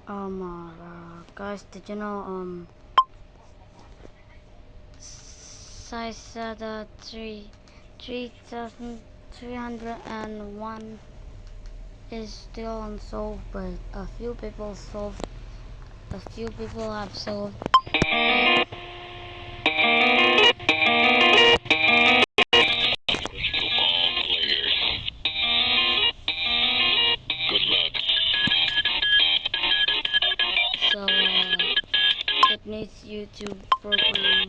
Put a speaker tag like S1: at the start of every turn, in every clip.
S1: Guys, did you know Cicada 3301 is still unsolved, but a few people have solved. So it needs you to program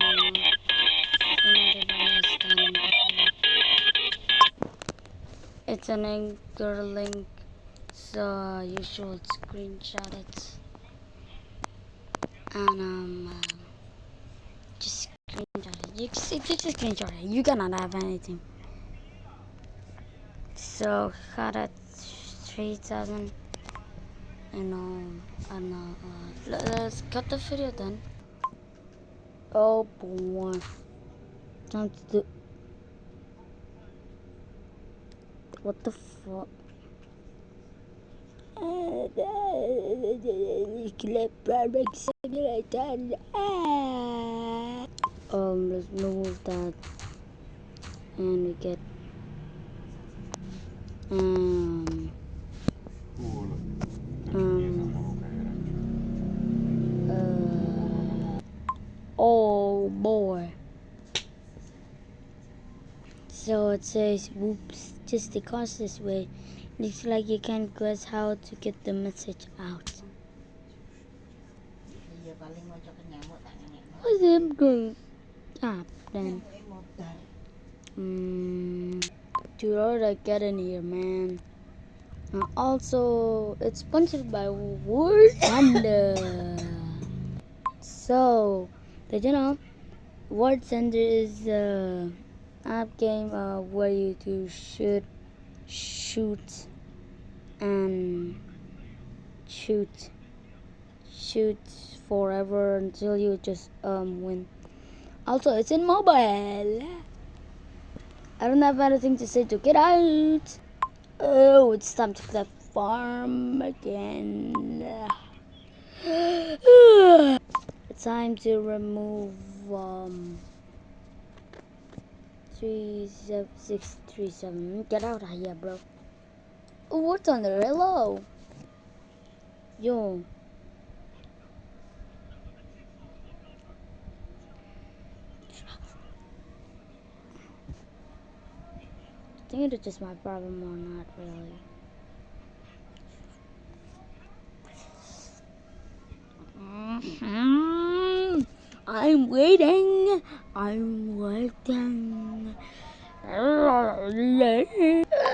S1: it's an anchor link, so you should screenshot it and just screenshot it. Just screenshot it. You cannot have anything. So cut at 3000 and let's cut the video then. Oh boy, time to do. What the fuck? Let's remove that, and we get oh boy. So it says, whoops, just because this way. Looks like you can't guess how to get the message out. What's it going up then? Dude, how did I get in here, man? Also, it's sponsored by War Thunder. So, did you know War Thunder is a app game where you do shoot forever until you just win. Also, it's in mobile. I don't have anything to say to get out. Oh, it's time to play farm again. It's time to remove 3637. Get out of here, bro. Oh, what's on there? Hello. Yo. I think it's just my problem or not really. I'm waiting.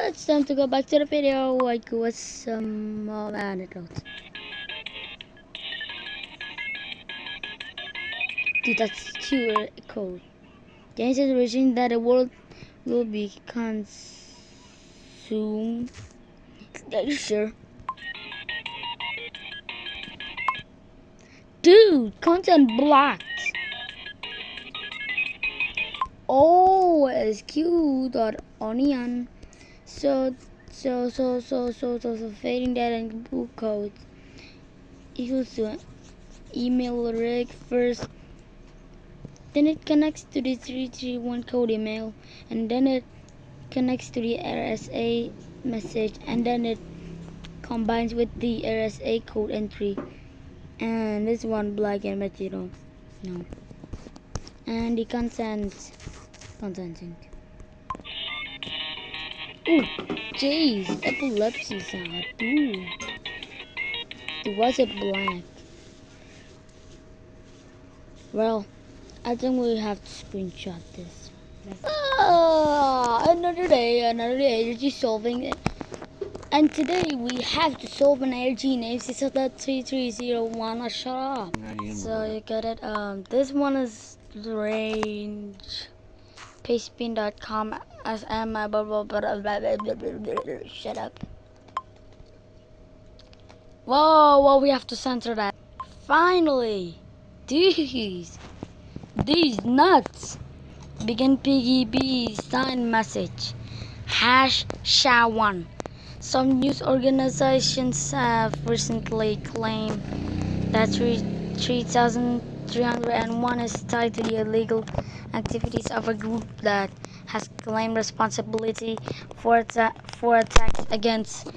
S1: It's time to go back to the video. Like with some anecdotes. Dude, that's QR code. The answer is wishing that the world will be consumed. Are you sure? Dude, content blocked. Oh, SQ.onion. So fading that and blue code equals to email rig first. Then it connects to the 331 code email, and then it connects to the RSA message, and then it combines with the RSA code entry. And this one black and material. No. And the content. Ooh, jeez, epilepsy sound. Ooh. It wasn't black. Well, I think we have to screenshot this. Another day, energy solving it. And today we have to solve an energy name Cicada 3301. Shut up. So you got it. This one is range. Pastepin.com SM. Shut up. Whoa, we have to censor that. Finally, these nuts. Begin PGB sign message. #SHA1. Some news organizations have recently claimed that 3,301 is tied to the illegal activities of a group that has claimed responsibility for attacks against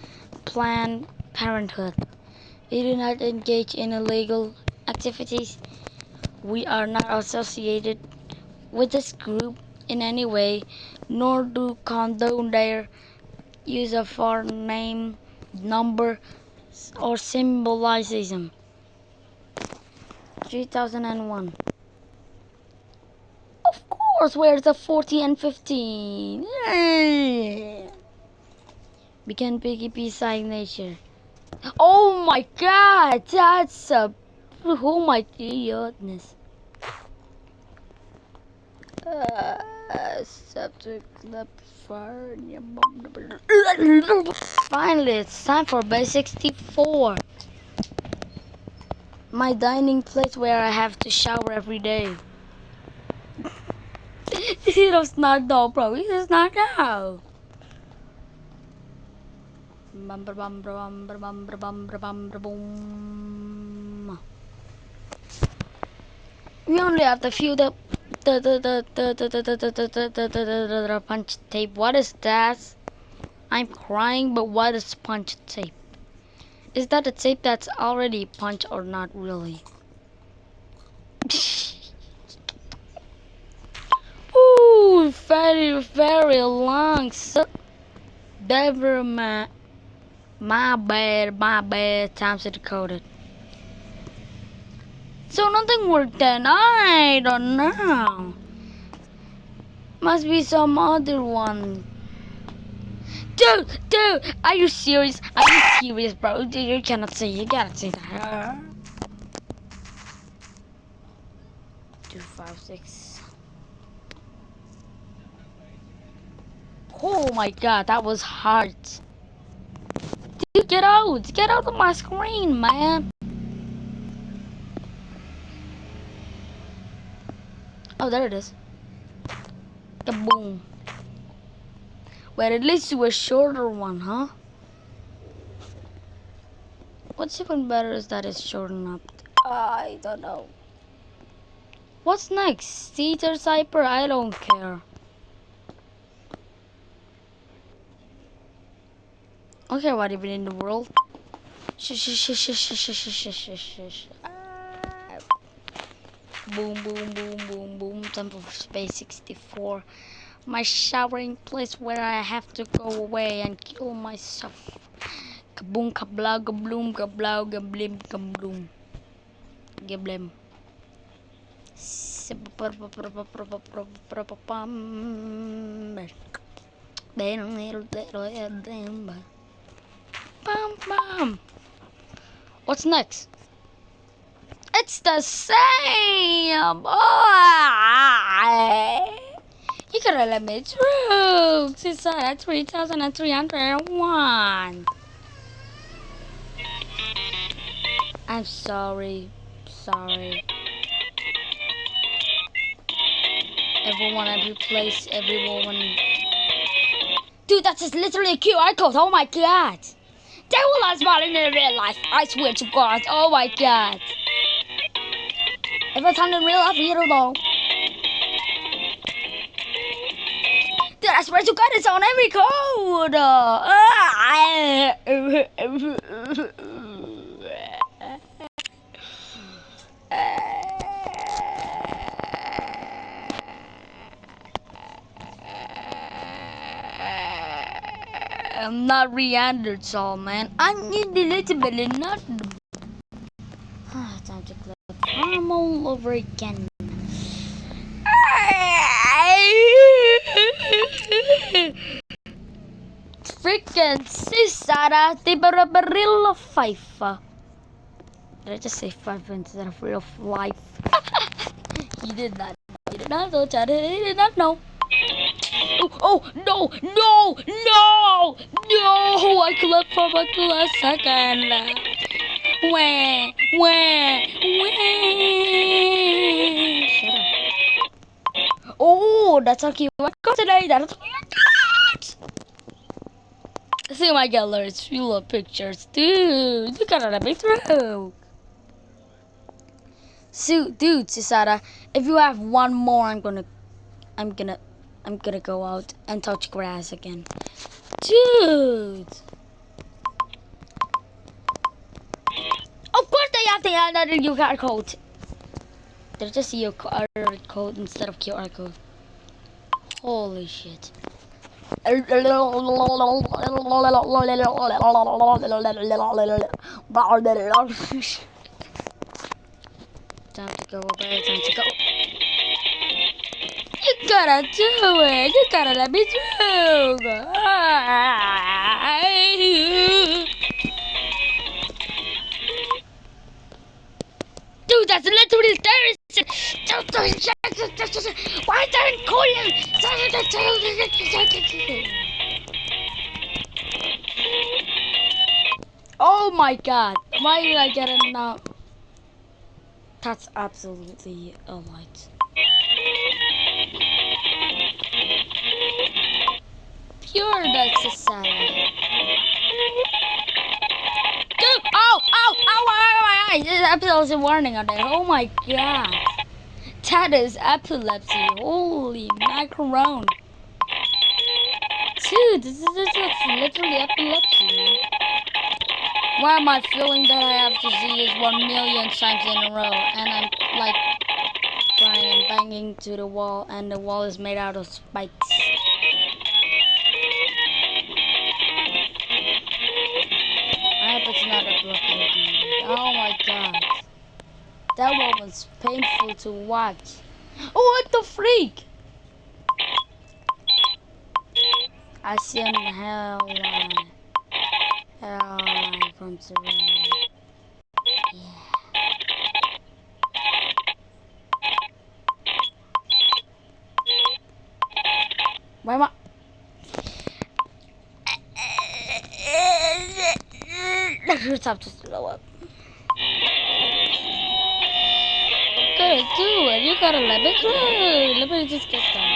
S1: Planned Parenthood. We do not engage in illegal activities. We are not associated with this group in any way, nor do condone their use of foreign name, number, or symbolism. 3001. Of course, where's the 40 and 15? Begin PGP signature. Oh my god, that's a... Oh my goodness. Subject left fire. Finally, it's time for base 64. My dining place where I have to shower every day. It's not though, bro. It's not now. We only have the few the punch tape. What is that? I'm crying, but what is punch tape? Is that a tape that's already punched or not really? Ooh, very, very long. So, never mind. My bad. Times it decoded. So nothing worked then. I don't know. Must be some other one. Dude, are you serious? Are you serious, bro? You cannot say. You cannot say that. 256. Oh my god, that was hard. Dude, get out! Get out of my screen, man! Oh, there it is. Kaboom. Well, at least do a shorter one, huh? What's even better is that it's shortened up. I don't know. What's next? Caesar Cyper? I don't care. I don't care what even in the world. Boom. Time for space 64. My showering place where I have to go away and kill myself. Kaboom, kablow, gabloom, gablow, gablim, gabloom. Gablem. What's next? It's the same! Oh, you gotta let me through! Cicada 3,301. I'm sorry. Everyone, every place, every woman. Dude, that's just literally a QR code. Oh my god. They will not smile in real life. I swear to God. Oh my god. Every time in real life, you don't know. Dude, I swear to God, it's on every code. I'm not Neanderthal, man. I need a little bit of not. Time to click farm all over again. Freaking Cicada, the barilla fifa. Did I just say 5 instead of real life? He did not. He did not know, Chad. He did not know. Oh, no! I clipped for a second. Wah. Shut up. Oh, that's a QR code today. That's a QR code. See my gallery, it's full of pictures. Dude, you gotta let me through. So, dude, Cicada, if you have one more, I'm gonna go out and touch grass again. Dude. Of course they have to add another QR code. There's just a QR code instead of QR code. Holy shit. Time to go, babe. Time to go. You gotta do it. You gotta let me through. Dude, that's literally terrorist. Why didn't call you? Oh my god. Why did I get it now? That's absolutely a light. Pure that's a sad. Dude, ow, my eyes. There's epilepsy warning on there. Oh my god. That is epilepsy. Holy macaron. Dude, this is literally epilepsy, man. Why am I feeling that I have disease 1,000,000 times in a row? And I'm like crying and banging to the wall, and the wall is made out of spikes. I hope it's not a broken again. Oh my god. That one was painful to watch. Oh, what the freak? I see an hell from Cicada. Yeah. Why am I? Let's have to slow up. Gotta do it. You gotta let me through. Let me just get done.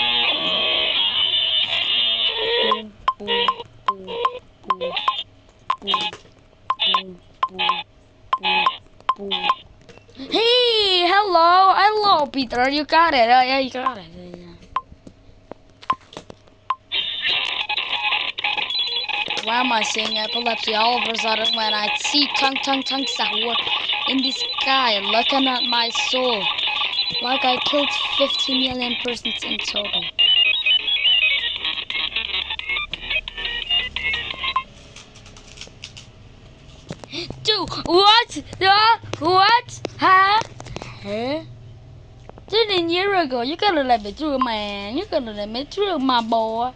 S1: Boom, boom, boom, boom, boom, boom, boom, boom. Hey, hello, Peter. You got it. Yeah, you got it. Yeah. Why am I saying epilepsy all of a sudden when I see tongue sahur in the sky looking at my soul like I killed 50 million persons in total. Dude, what? What? Huh? Just a year ago, you gotta let me through, man. You gotta let me through, my boy.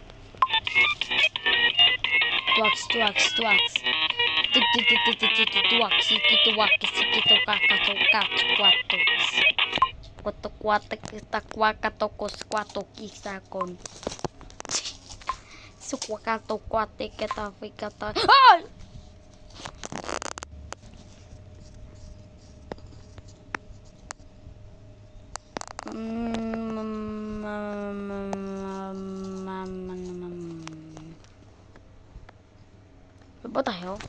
S1: What the hell?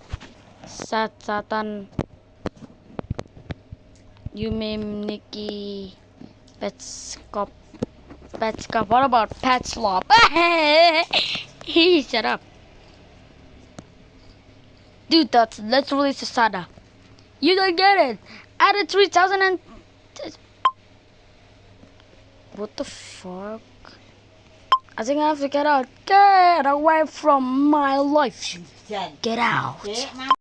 S1: Satan. You mean Nikki Petskop? What about Pet Slop? Shut up. Dude, that's literally Cicada. You don't get it. Added 3,000 and... What the fuck? I think I have to get out. Get away from my life. Get out.